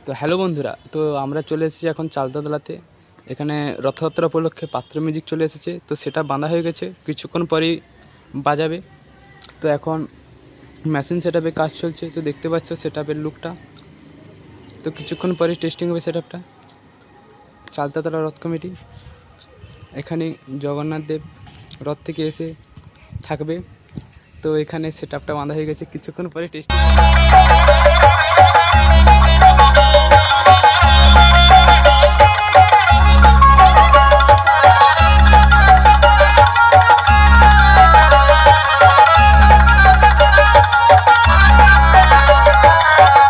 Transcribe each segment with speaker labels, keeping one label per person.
Speaker 1: তো হ্যালো বন্ধুরা, তো আমরা চলে এসেছি এখন চালতাতলাতে। এখানে রথযাত্রা উপলক্ষে পাত্র মিউজিক চলে এসেছে, তো সেটা বাঁধা হয়ে গেছে, কিছুক্ষণ পরেই বাজাবে। তো এখন মেশিন সেটআপে কাজ চলছে, তো দেখতে পাচ্ছ সেটআপের লুকটা। তো কিছুক্ষণ পরে টেস্টিং হবে সেটআপটা। চালতাতলা রথ কমিটি, এখানে জগন্নাথ দেব রথ থেকে এসে থাকবে। তো এখানে সেটআপটা বাঁধা হয়ে গেছে, কিছুক্ষণ পরে testing.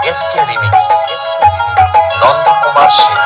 Speaker 2: SK remix Nand Kumar Sheikh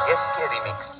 Speaker 2: SK remix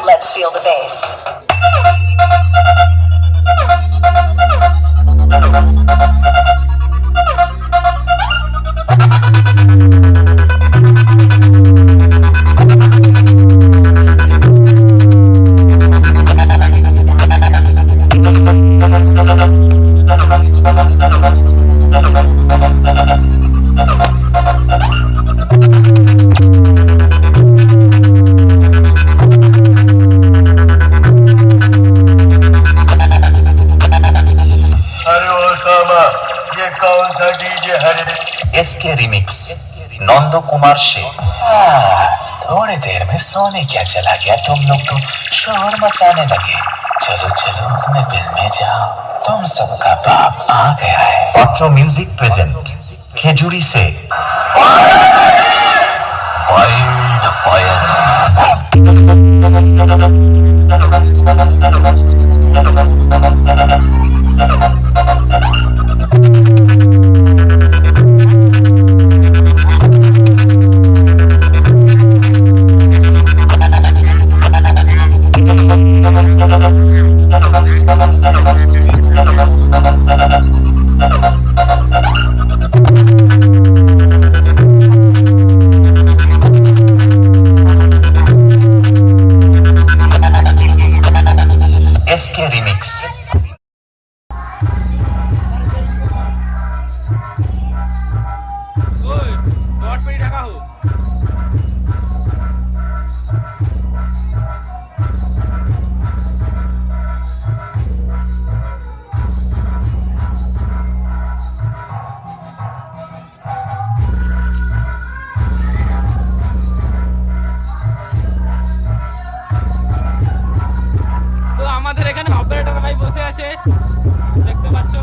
Speaker 3: Let's feel the bass.
Speaker 2: SK remix Nand Kumar Sheikh. थोड़ी देर में सोने क्या चला गया, तुम लोग तो शोर मचाने लगे। चलो चलो अपने बिल में जाओ, तुम सबका बाप आ गया है। पात्रो म्यूजिक प्रेजेंट खेजूरी से वाइल्ड एसके रिमिक्स।
Speaker 1: সবাই বসে আছে দেখতে পাচ্ছ।